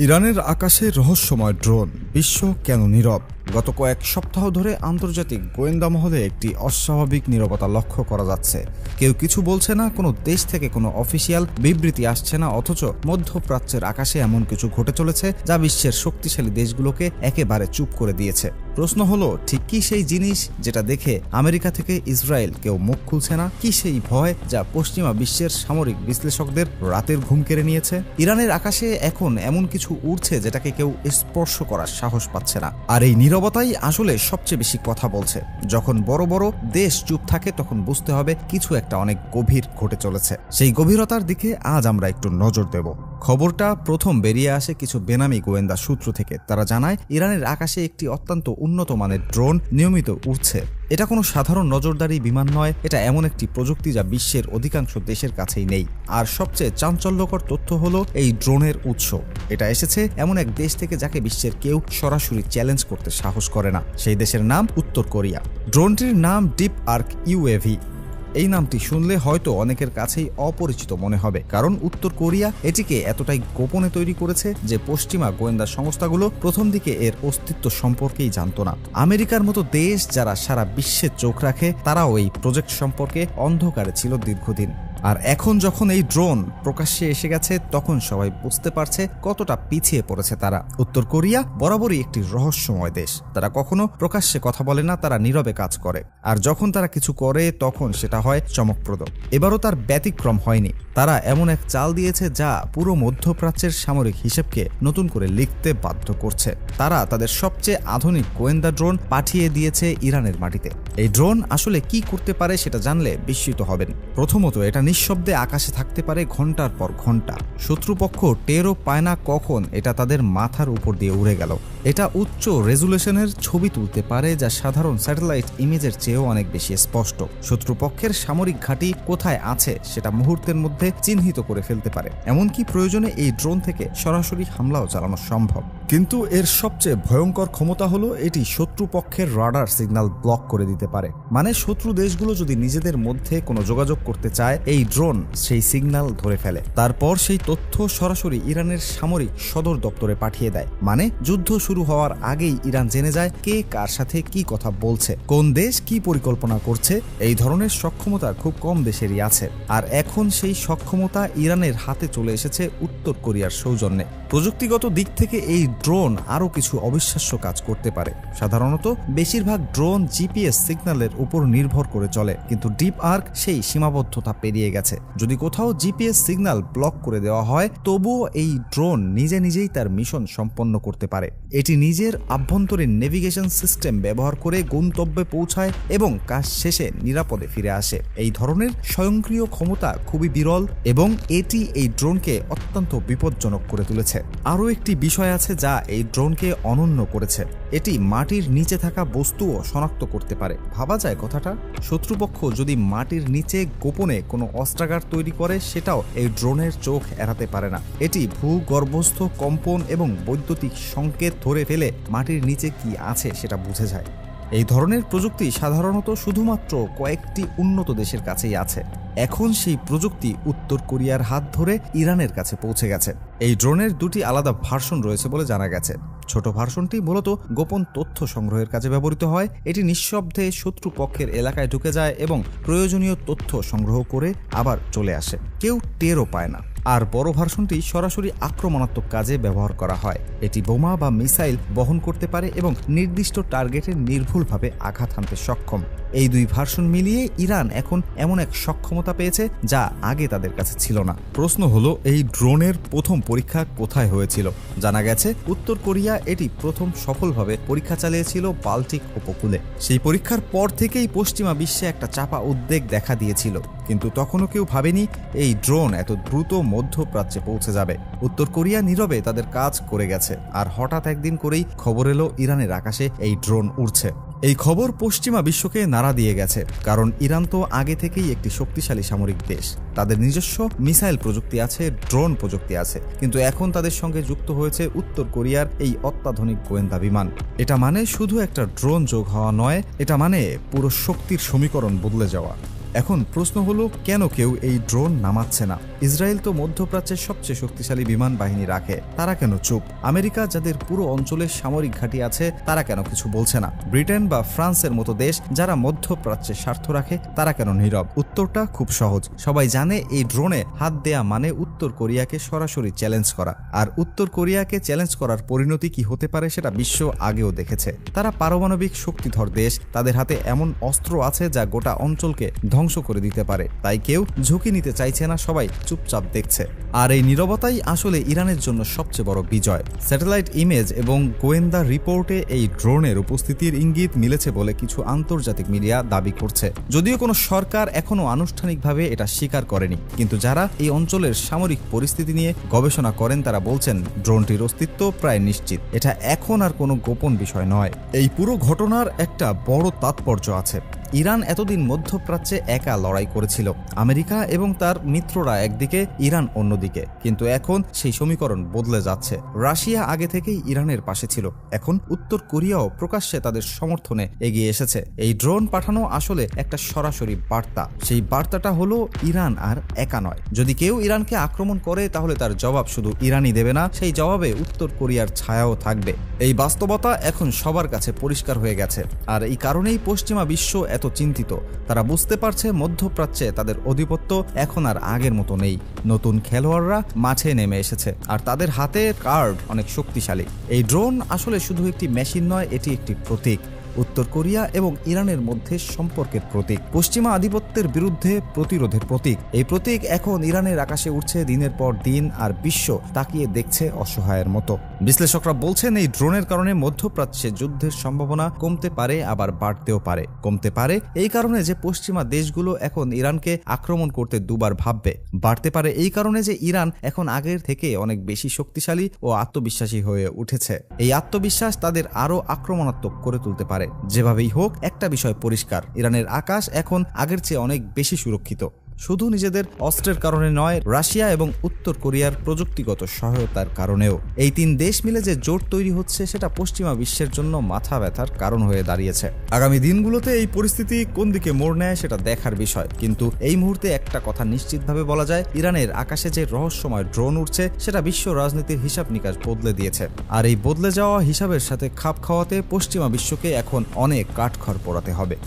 ইরানের আকাশে রহস্যময় ড্রোন, বিশ্ব কেন নীরব? গত কয়েক সপ্তাহ ধরে আন্তর্জাতিক গোয়েন্দা মহলে একটি অস্বাভাবিক নীরবতা লক্ষ্য করা যাচ্ছে। কেউ কিছু বলছে না, কোনো দেশ থেকে কোনো অফিসিয়াল বিবৃতি আসছে না, অথচ মধ্যপ্রাচ্যের আকাশে এমন কিছু ঘটে চলেছে যা বিশ্বের শক্তিশালী দেশগুলোকে একেবারে চুপ করে দিয়েছে। প্রশ্ন হলো, ঠিক কি সেই জিনিস যেটা দেখে আমেরিকা থেকে ইসরায়েল কেউ মুখ খুলছে না? কি সেই ভয় যা পশ্চিমা বিশ্বের সামরিক বিশ্লেষকদের রাতের ঘুম কেড়ে নিয়েছে? ইরানের আকাশে এখন এমন কিছু উড়ছে যেটাকে কেউ স্পর্শ করার সাহস পাচ্ছে না। আর এই নীরবতাই আসলে সবচেয়ে বেশি কথা বলছে। যখন বড় বড় দেশ চুপ থাকে তখন বুঝতে হবে কিছু একটা অনেক গভীর ঘটে চলেছে। সেই গভীরতার দিকে আজ আমরা একটু নজর দেব। খবরটা প্রথম বেরিয়ে আসে কিছু বেনামি গোয়েন্দা সূত্র থেকে। তারা জানায়, ইরানের আকাশে একটি অত্যন্ত উন্নত মানের ড্রোন নিয়মিত উড়ছে। এটা কোনো সাধারণ নজরদারি বিমান নয়, এটা এমন একটি প্রযুক্তি যা বিশ্বের অধিকাংশ দেশের কাছেই নেই। আর সবচেয়ে চাঞ্চল্যকর তথ্য হলো এই ড্রোনের উৎস। এটা এসেছে এমন এক দেশ থেকে যাকে বিশ্বের কেউ সরাসরি চ্যালেঞ্জ করতে সাহস করে না। সেই দেশের নাম উত্তর কোরিয়া। ড্রোনটির নাম ডিপ আর্ক ইউএভি। এই নামটি শুনলে হয়তো অনেকের কাছেই অপরিচিত মনে হবে, কারণ উত্তর কোরিয়া এটিকে এতটাই গোপনে তৈরি করেছে যে পশ্চিমা গোয়েন্দা সংস্থাগুলো প্রথম দিকে এর অস্তিত্ব সম্পর্কেই জানত না। আমেরিকার মতো দেশ যারা সারা বিশ্বে চোখ রাখে, তারাও এই প্রজেক্ট সম্পর্কে অন্ধকারে ছিল দীর্ঘদিন। আর এখন যখন এই ড্রোন প্রকাশ্যে এসে গেছে, তখন সবাই বুঝতে পারছে কতটা পিছিয়ে পড়েছে তারা। উত্তর কোরিয়া বরাবরই একটি রহস্যময় দেশ। তারা কখনো প্রকাশ্যে কথা বলে না, তারা নীরবে কাজ করে। আর যখন তারা কিছু করে তখন সেটা হয় চমকপ্রদ। এবারও তার ব্যতিক্রম হয়নি। তারা এমন এক চাল দিয়েছে যা পুরো মধ্যপ্রাচ্যের সামরিক হিসেবকে নতুন করে লিখতে বাধ্য করছে। তারা তাদের সবচেয়ে আধুনিক গোয়েন্দা ড্রোন পাঠিয়ে দিয়েছে ইরানের মাটিতে। এই ড্রোন আসলে কি করতে পারে সেটা জানলে বিস্মিত হবেন। প্রথমত, এটা নিঃশব্দে আকাশে থাকতে পারে ঘন্টার পর ঘন্টা। শত্রুপক্ষ টেরও পায় না কখন এটা তাদের মাথার উপর দিয়ে উড়ে গেল। এটা উচ্চ রেজুলেশনের ছবি তুলতে পারে যা সাধারণ স্যাটেলাইট ইমেজের চেয়েও অনেক বেশি স্পষ্ট। শত্রুপক্ষের সামরিক ঘাঁটি কোথায় আছে সেটা মুহূর্তের মধ্যে চিহ্নিত করে ফেলতে পারে। এমনকি প্রয়োজনে এই ড্রোন থেকে সরাসরি হামলাও চালানো সম্ভব। কিন্তু এর সবচেয়ে ভয়ঙ্কর ক্ষমতা হলো এটি শত্রুপক্ষের রাডার সিগন্যাল ব্লক করে দিতে পারে। মানে শত্রু দেশগুলো যদি নিজেদের মধ্যে কোনো যোগাযোগ করতে চায়, এই ড্রোন সেই সিগন্যাল ধরে ফেলে। তারপর সেই তথ্য সরাসরি ইরানের সামরিক সদর দপ্তরে পাঠিয়ে দেয়। মানে যুদ্ধ শুরু হওয়ার আগেই ইরান জেনে যায় কে কার সাথে কি কথা বলছে, কোন দেশ কি পরিকল্পনা করছে। এই ধরনের সক্ষমতা খুব কম দেশেরই আছে। আর এখন সেই সক্ষমতা ইরানের হাতে চলে এসেছে উত্তর কোরিয়ার সৌজন্যে। প্রযুক্তিগত দিক থেকে এই ড্রোন আরও কিছু অবিশ্বাস্য কাজ করতে পারে। সাধারণত বেশিরভাগ ড্রোন জিপিএস সিগন্যালের উপর নির্ভর করে চলে, কিন্তু ডিপ আর্ক সেই সীমাবদ্ধতা পেরিয়ে গেছে। যদি কোথাও জিপিএস সিগন্যাল ব্লক করে দেওয়া হয়, তবুও এই ড্রোন নিজে নিজেই তার মিশন সম্পন্ন করতে পারে। এটি নিজের আভ্যন্তরীণ নেভিগেশন সিস্টেম ব্যবহার করে গন্তব্যে পৌঁছায় এবং কাজ শেষে নিরাপদে ফিরে আসে। এই ধরনের স্বয়ংক্রিয় ক্ষমতা খুবই বিরল এবং এটি এই ড্রোনকে অত্যন্ত বিপজ্জনক করে তুলেছে। আরও একটি বিষয় আছে যা এই ড্রোনকে অনন্য করেছে। এটি মাটির নিচে থাকা বস্তুও শনাক্ত করতে পারে। ভাবা যায় কথাটা? শত্রুপক্ষ যদি মাটির নিচে গোপনে কোনো অস্ত্রাগার তৈরি করে, সেটাও এই ড্রোনের চোখ এড়াতে পারে না। এটি ভূগর্ভস্থ কম্পন এবং বৈদ্যুতিক সংকেত ধরে ফেলে মাটির নিচে কি আছে সেটা বুঝে যায়। এই ধরনের প্রযুক্তি সাধারণত শুধুমাত্র কয়েকটি উন্নত দেশের কাছেই আছে। এখন সেই প্রযুক্তি উত্তর কোরিয়ার হাত ধরে ইরানের কাছে পৌঁছে গেছে। এই ড্রোনের দুটি আলাদা ভার্সন রয়েছে বলে জানা গেছে। ছোট ভার্সনটি মূলত গোপন তথ্য সংগ্রহের কাজে ব্যবহৃত হয়। এটি নিঃশব্দে শত্রুপক্ষের এলাকায় ঢুকে যায় এবং প্রয়োজনীয় তথ্য সংগ্রহ করে আবার চলে আসে। কেউ টেরও পায় না। আর বড় ভার্সনটি সরাসরি আক্রমণাত্মক কাজে ব্যবহার করা হয়। এটি বোমা বা মিসাইল বহন করতে পারে এবং নির্দিষ্ট টার্গেটে নির্ভুলভাবে আঘাত হানতে সক্ষম। এই দুই ভার্সন মিলিয়ে ইরান এখন এমন এক সক্ষমতা পেয়েছে যা আগে তাদের কাছে ছিল না। প্রশ্ন হলো, এই ড্রোনের প্রথম পরীক্ষা কোথায় হয়েছিল? জানা গেছে উত্তর কোরিয়া এটি প্রথম সফলভাবে পরীক্ষা চালিয়েছিল বাল্টিক উপকূলে। সেই পরীক্ষার পর থেকেই পশ্চিমা বিশ্বে একটা চাপা উদ্বেগ দেখা দিয়েছিল, কিন্তু তখনও কেউ ভাবেনি এই ড্রোন এত দ্রুত মধ্যপ্রাচ্যে পৌঁছে যাবে। উত্তর কোরিয়া নীরবে তাদের কাজ করে গেছে, আর হঠাৎ একদিন করেই খবর এলো ইরানের আকাশে এই ড্রোন উড়ছে। এই খবর পশ্চিমা বিশ্বকে নাড়া দিয়ে গেছে, কারণ ইরান তো আগে থেকেই একটি শক্তিশালী সামরিক দেশ। তাদের নিজস্ব মিসাইল প্রযুক্তি আছে, ড্রোন প্রযুক্তি আছে, কিন্তু এখন তাদের সঙ্গে যুক্ত হয়েছে উত্তর কোরিয়ার এই অত্যাধুনিক গোয়েন্দা বিমান। এটা মানে শুধু একটা ড্রোন যোগ হওয়া নয়, এটা মানে পুরো শক্তির সমীকরণ বদলে যাওয়া। এখন প্রশ্ন হলো, কেন কেউ এই ড্রোন নামাচ্ছে না? ইসরায়েল তো মধ্যপ্রাচ্যের সবচেয়ে শক্তিশালী বিমান বাহিনী রাখে, তারা কেন চুপ? আমেরিকা, যাদের পুরো অঞ্চলে সামরিক ঘাঁটি আছে, তারা কেন কিছু বলছে না? ব্রিটেন বা ফ্রান্সের মতো দেশ যারা মধ্যপ্রাচ্যের স্বার্থ রাখে, তারা কেন নীরব? উত্তরটা খুব সহজ। সবাই জানে এই ড্রোনে হাত দেয়া মানে উত্তর কোরিয়াকে সরাসরি চ্যালেঞ্জ করা, আর উত্তর কোরিয়াকে চ্যালেঞ্জ করার পরিণতি কি হতে পারে সেটা বিশ্ব আগেও দেখেছে। তারা পারমাণবিক শক্তিধর দেশ, তাদের হাতে এমন অস্ত্র আছে যা গোটা অঞ্চলকে ধ্বংস করে দিতে পারে। তাই কেউ ঝুঁকি নিতে চাইছে না, সবাই চুপচাপ দেখছে। আর এই নীরবতাই আসলে ইরানের জন্য সবচেয়ে বড় বিজয়। স্যাটেলাইট ইমেজ এবং গোয়েন্দা রিপোর্টে এই ড্রোনের উপস্থিতির ইঙ্গিত মিলেছে বলে কিছু আন্তর্জাতিক মিডিয়া দাবি করছে, যদিও কোনো সরকার এখনো আনুষ্ঠানিকভাবে এটা স্বীকার করেনি। কিন্তু যারা এই অঞ্চলের সামরিক পরিস্থিতি নিয়ে গবেষণা করেন তারা বলছেন ড্রোনটির অস্তিত্ব প্রায় নিশ্চিত। এটা এখন আর কোনো গোপন বিষয় নয়। এই পুরো ঘটনার একটা বড় তাৎপর্য আছে। ইরান এতদিন মধ্যপ্রাচ্যে একা লড়াই করেছিল, আমেরিকা এবং তার মিত্ররা একদিকে, ইরান অন্যদিকে। কিন্তু এখন সেই সমীকরণ বদলে যাচ্ছে। রাশিয়া আগে থেকেই ইরানের পাশে ছিল, এখন উত্তর কোরিয়াও প্রকাশ্যে তাদের সমর্থনে এগিয়ে এসেছে। এই ড্রোন পাঠানো আসলে একটা সরাসরি বার্তা। সেই বার্তাটা হলো ইরান আর একা নয়। যদি কেউ ইরানকে আক্রমণ করে তাহলে তার জবাব শুধু ইরানই দেবে না, সেই জবাবে উত্তর কোরিয়ার ছায়াও থাকবে। এই বাস্তবতা এখন সবার কাছে পরিষ্কার হয়ে গেছে। আর এই কারণেই পশ্চিমা বিশ্ব এত চিন্তিত। তারা বুঝতে পারছে মধ্যপ্রাচ্যে তাদের আধিপত্য এখন আর আগের মতো নেই। নতুন খেলোয়াড়রা মাঠে নেমে এসেছে, আর তাদের হাতে কার্ড অনেক শক্তিশালী। এই ড্রোন আসলে শুধু একটি মেশিন নয়, এটি একটি প্রতীক। উত্তর কোরিয়া এবং ইরানের মধ্যে সম্পর্কের প্রতীক, পশ্চিমা আধিপত্যের বিরুদ্ধে প্রতিরোধের প্রতীক। এই প্রতীক এখন ইরানের আকাশে উঠছে দিনের পর দিন, আর বিশ্ব তাকিয়ে দেখছে অসহায়ের মতো। বিশ্লেষকরা বলছেন এই ড্রোনের কারণে মধ্যপ্রাচ্যে যুদ্ধের সম্ভাবনা কমতে পারে, আবার বাড়তেও পারে। কমতে পারে এই কারণে যে পশ্চিমা দেশগুলো এখন ইরানকে আক্রমণ করতে দুবার ভাববে। বাড়তে পারে এই কারণে যে ইরান এখন আগের থেকে অনেক বেশি শক্তিশালী ও আত্মবিশ্বাসী হয়ে উঠেছে। এই আত্মবিশ্বাস তাদের আরো আক্রমণাত্মক করে তুলতে পারে। যেভাবেই হোক, একটা বিষয় পরিষ্কার, ইরানের আকাশ এখন আগের চেয়ে অনেক বেশি সুরক্ষিত। শুধু নিজেদের অস্ত্রের কারণে নয়, রাশিয়া এবং উত্তর কোরিয়ার প্রযুক্তিগত সহায়তার কারণেও। এই তিন দেশ মিলে যে জোট তৈরি হচ্ছে সেটা পশ্চিমা বিশ্বের জন্য মাথা ব্যথার কারণ হয়ে দাঁড়িয়েছে। আগামী দিনগুলোতে এই পরিস্থিতি কোন দিকে মোড় নেয় সেটা দেখার বিষয়। কিন্তু এই মুহূর্তে একটা কথা নিশ্চিতভাবে বলা যায়, ইরানের আকাশে যে রহস্যময় ড্রোন উঠছে সেটা বিশ্ব রাজনীতির হিসাব নিকাশ বদলে দিয়েছে। আর এই বদলে যাওয়া হিসাবের সাথে খাপ খাওয়াতে পশ্চিমা বিশ্বকে এখন অনেক কাঠখড় পোড়াতে হবে।